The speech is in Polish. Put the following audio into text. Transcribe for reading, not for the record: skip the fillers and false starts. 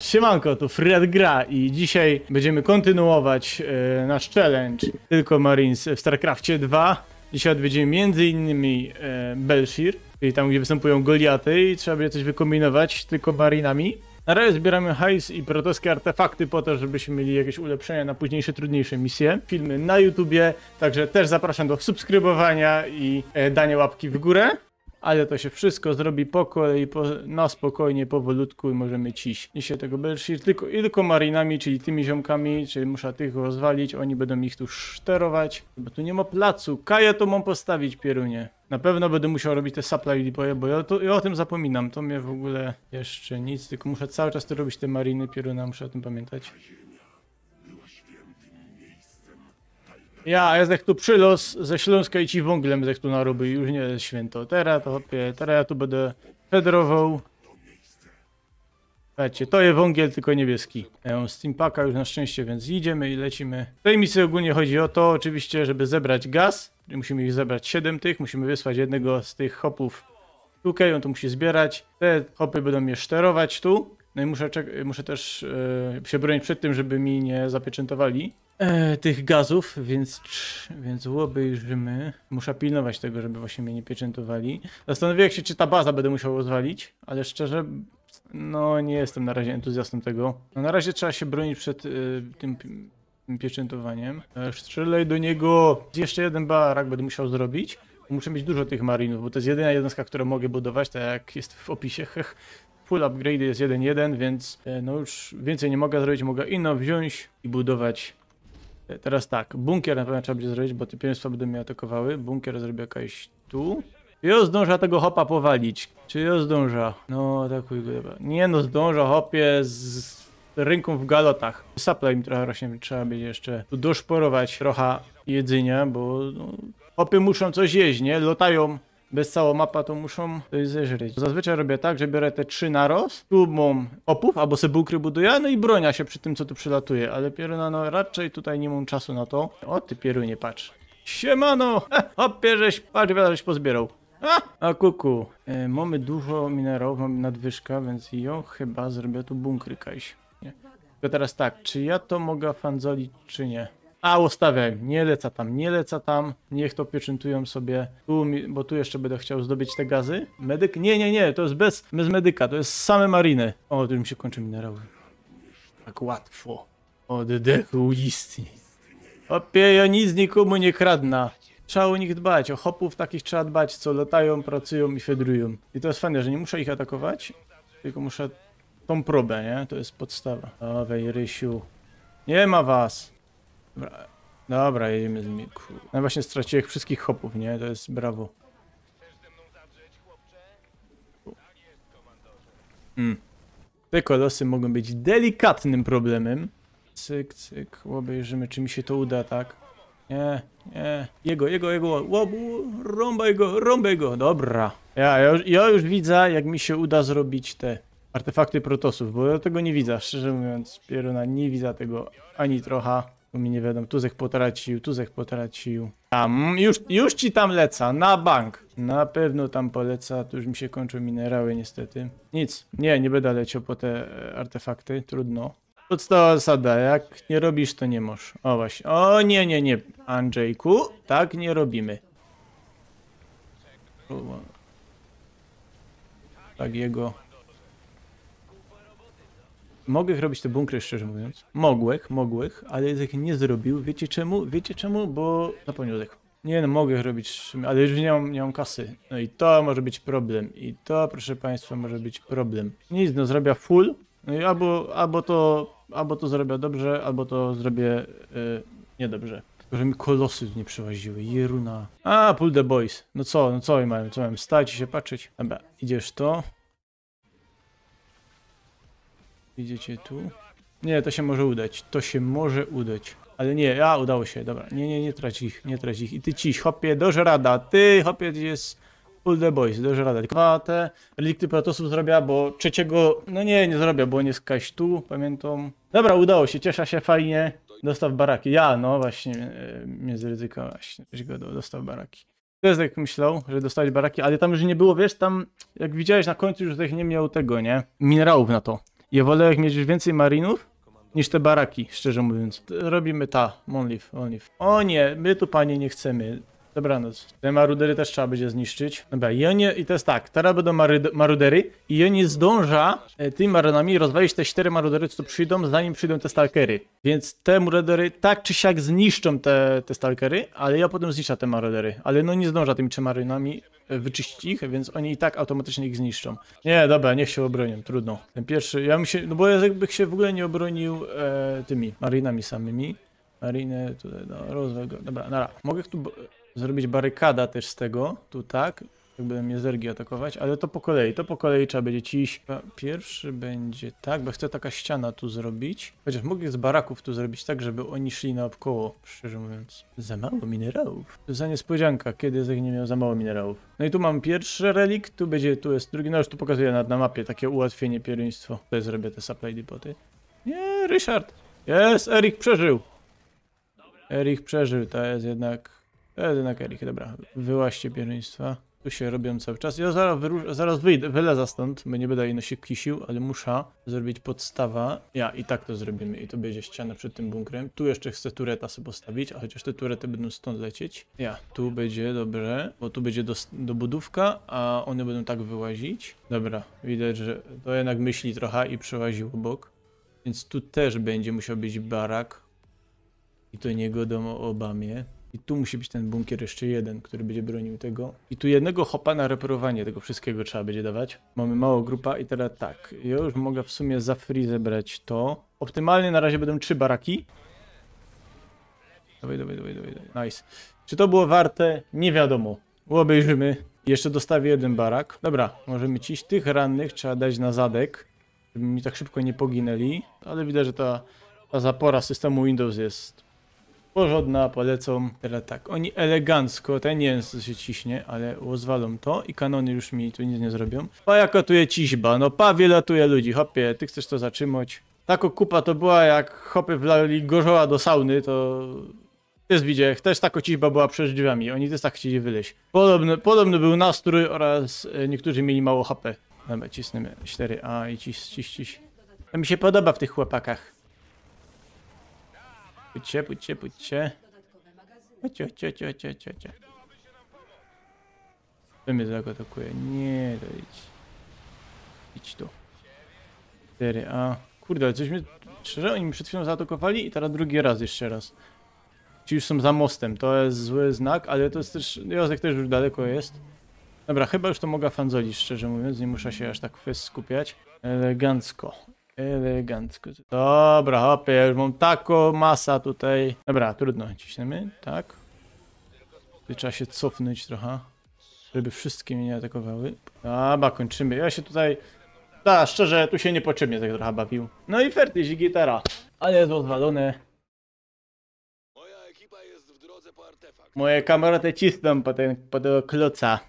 Siemanko, tu Fred gra i dzisiaj będziemy kontynuować nasz challenge Tylko Marines w StarCraftie 2. Dzisiaj odwiedzimy m.in. Bel'Shir, czyli tam gdzie występują Goliaty i trzeba będzie coś wykombinować tylko Marinami. Na razie zbieramy hajs i protoskie artefakty po to, żebyśmy mieli jakieś ulepszenia na późniejsze, trudniejsze misje. Filmy na YouTubie, także też zapraszam do subskrybowania i dania łapki w górę. Ale to się wszystko zrobi po kolei, na spokojnie, powolutku i możemy ciść. Dzisiaj tego Bel'Shir tylko marinami, czyli tymi ziomkami, czyli muszę tych rozwalić, oni będą ich tu szterować. Bo tu nie ma placu, kaję to mam postawić, pierunie. Na pewno będę musiał robić te supply depoty, bo ja o tym zapominam, to mnie w ogóle jeszcze nic, tylko muszę cały czas to robić te mariny, pieruna, muszę o tym pamiętać. Ja zdech tu przylos ze Śląska i ci wąglem zdech tu narobił, już nie jest święto. Teraz ja tu będę federował. Słuchajcie, to jest wągiel, tylko niebieski. Ja mam steampaka już na szczęście, więc idziemy i lecimy. W tej misji ogólnie chodzi o to, oczywiście, żeby zebrać gaz. Musimy ich zebrać 7 tych, musimy wysłać jednego z tych hopów tutaj, on to musi zbierać. Te hopy będą mnie szterować tu. No i muszę też się bronić przed tym, żeby mi nie zapieczętowali tych gazów, więc obejrzymy. Muszę pilnować tego, żeby właśnie mnie nie pieczętowali. Zastanowiłem się, czy ta baza będę musiał rozwalić, ale szczerze, no nie jestem na razie entuzjastą tego. No na razie trzeba się bronić przed tym pieczętowaniem. Strzelaj do niego. Jeszcze jeden barak będę musiał zrobić. Muszę mieć dużo tych marinów, bo to jest jedyna jednostka, którą mogę budować, tak jak jest w opisie. Full upgrade jest 1.1, więc no już więcej nie mogę zrobić, mogę inno wziąć i budować. Teraz tak, bunkier na pewno trzeba będzie zrobić, bo te pierwsze będą mnie atakowały. Bunkier zrobię jakaś tu. Czy ja zdąża tego hopa powalić? Czy ja zdąża? No atakuj go, dobra. Nie no, zdąża hopie z rynką w galotach. Supply mi trochę rośnie, trzeba będzie jeszcze tu doszporować trochę jedzenia, bo no, hopy muszą coś jeść, nie? Lotają. Bez cała mapa to muszą coś zeżreć. Zazwyczaj robię tak, że biorę te 3 naraz. Tu mam opów, albo se bunkry buduję, no i bronia się przy tym, co tu przylatuje. Ale pieruna, no raczej tutaj nie mam czasu na to. O ty pierunie, patrz. Siemano! Hopie, żeś pozbierał. A kuku. Mamy dużo minerałów, mamy nadwyżkę, więc ja chyba zrobię tu bunkry kajś. Tylko teraz tak, czy ja to mogę fanzolić, czy nie? A, ustawiam, nie leca tam, niech to pieczętują sobie, tu, bo tu jeszcze będę chciał zdobyć te gazy. Medyk? Nie, to jest bez medyka, to jest same mariny. O, tu mi się kończy minerały. Tak łatwo. Oddechu istni. Opie, ja nic nikomu nie kradnę. Trzeba o nich dbać, o hopów takich trzeba dbać, co latają, pracują i fedrują. I to jest fajne, że nie muszę ich atakować, tylko muszę tą probę, nie? To jest podstawa. Owej, Rysiu. Nie ma was. Dobra, jedziemy z nimi. No właśnie straciłem wszystkich hopów, nie? To jest brawo. Te kolosy mogą być delikatnym problemem. Cyk, cyk, obejrzymy, czy mi się to uda, tak? Nie. Jego, rąbaj go, dobra. Ja już widzę, jak mi się uda zrobić te artefakty protosów, bo ja tego nie widzę, szczerze mówiąc, pieruna, nie widzę tego ani trochę. Tu mi nie wiadomo, tuzek potracił. Tam, już ci tam leca, na bank. Na pewno tam poleca, tu już mi się kończą minerały niestety. Nic, nie będę leciał po te artefakty, trudno. Podstawowa zasada, jak nie robisz, to nie możesz. O właśnie, o nie, Andrzejku, tak nie robimy. Tak jego... Mogę robić te bunkry, szczerze mówiąc. Mogłech, ale ich nie zrobił. Wiecie czemu? Bo zapomniał ich. Nie no, mogę robić, ale już nie mam kasy. No i to może być problem. I to, proszę państwa, może być problem. Nic, no zrobię full. No i albo to zrobię dobrze, albo to zrobię niedobrze. Tylko, że mi kolosy nie przełaziły. Jeruna. A, pull the boys. No co mają? Co mają? Stać i się patrzeć. Dobra, idziesz to. Idziecie tu? Nie, to się może udać. Ale nie, udało się, dobra. Nie trać ich. I ty ciś, hopie, doż rada. Ty, hopie, jest full the boys, doż rada. Tylko te relikty protosów zrobię, bo trzeciego, no nie zrobię, bo nie skaś tu, pamiętam. Dobra, udało się, cieszę się, fajnie. Dostaw baraki. No właśnie, mnie zryzykował, właśnie, dostaw baraki. To jest jak myślał, że dostać baraki, ale tam już nie było, wiesz, tam jak widziałeś na końcu już nie miał tego, nie? Minerałów na to. Ja wolę jak mieć więcej marinów niż te baraki, szczerze mówiąc. Robimy onlive. O nie, my tu panie nie chcemy. Dobranoc. Te marudery też trzeba będzie zniszczyć. Dobra, i to jest tak, teraz będą marudery i on nie zdąża tymi maronami rozwalić te 4 marudery, co tu przyjdą, zanim przyjdą te stalkery. Więc te marudery tak czy siak zniszczą te stalkery, ale ja potem zniszczę te marudery. Ale no nie zdąża tymi 3 maronami wyczyścić ich, więc oni i tak automatycznie ich zniszczą. Nie, dobra, niech się obronią, trudno. Ten pierwszy, ja bym się, no bo ja jakby się w ogóle nie obronił tymi marinami samymi. Mariny, tutaj, no rozwal go. Dobra, nara. Mogę tu zrobić barykada też z tego, tu tak, jakby mnie zergi atakować, ale to po kolei trzeba będzie ciś. Pierwszy będzie tak, bo chcę taka ściana tu zrobić, chociaż mogę z baraków tu zrobić tak, żeby oni szli naokoło, szczerze mówiąc. Za mało minerałów. To za niespodzianka, kiedy Ezek nie miał za mało minerałów. No i tu mam pierwszy relik, tu jest drugi, no już tu pokazuję na mapie takie ułatwienie pierwieństwo. Tutaj zrobię te supply depoty. Nie, Ryszard! Jest, Erik przeżył! Erik przeżył, to jest jednak Erik, dobra. Wyłaście pierwieństwa. Tu się robią cały czas. Ja zaraz wylezę stąd, bo nie będę jej nosić kisił, ale muszę zrobić podstawa. Ja i tak to zrobimy i to będzie ściana przed tym bunkrem. Tu jeszcze chcę tureta sobie postawić, a chociaż te turety będą stąd lecieć. Ja, tu będzie dobrze, bo tu będzie do budówka, a one będą tak wyłazić. Dobra, widać, że to jednak myśli trochę i przełaził obok. Więc tu też będzie musiał być barak. I to nie godą o Obamie. I tu musi być ten bunkier jeszcze jeden, który będzie bronił tego. I tu jednego hopa na reperowanie tego wszystkiego trzeba będzie dawać. Mamy małą grupa i teraz tak. Ja już mogę w sumie za free zebrać to. Optymalnie na razie będą 3 baraki. Dawaj. Nice. Czy to było warte? Nie wiadomo. Obejrzymy. Jeszcze dostawię jeden barak. Dobra, możemy ci tych rannych trzeba dać na zadek, żeby mi tak szybko nie poginęli. Ale widać, że ta zapora systemu Windows jest porządna, polecą. Teraz tak, oni elegancko, ten nie wiem co się ciśnie, ale rozwalą to i kanony już mi tu nic nie zrobią. Pa katuje ciźba, no pa wielatuje ludzi, hopie, ty chcesz to zatrzymać. Tako kupa to była jak hopy wlali gorzoła do sauny, to też widzicie, też tako ciźba była przed drzwiami, oni też tak chcieli wyleźć. Podobny był nastrój oraz niektórzy mieli mało HP. Dobra, cisnemy 4A i ciś. To mi się podoba w tych chłopakach. Pójdźcie. Chodźcie. To mnie tak atakuje. Nie, to idź tu. 4A. Kurde, ale coś mnie... Szczerze, oni mi przed chwilą zaatakowali i teraz drugi raz jeszcze raz. Ci już są za mostem, to jest zły znak, ale to jest też... Jozek też już daleko jest. Dobra, chyba już to mogę fanzolić, szczerze mówiąc, nie muszę się aż tak skupiać. Elegancko. Dobra, hopie, ja już mam taką masę tutaj. Dobra, trudno, ciśniemy, tak. Tu trzeba się cofnąć trochę, żeby wszystkie mnie nie atakowały. Dobra, kończymy. Ja się tutaj... szczerze, tu się niepotrzebnie tak trochę bawił. No i fertyż gitara. Ale jest rozwalone. Moja ekipa jest w drodze po artefakt. Moje kameraty cisną po tego kloca.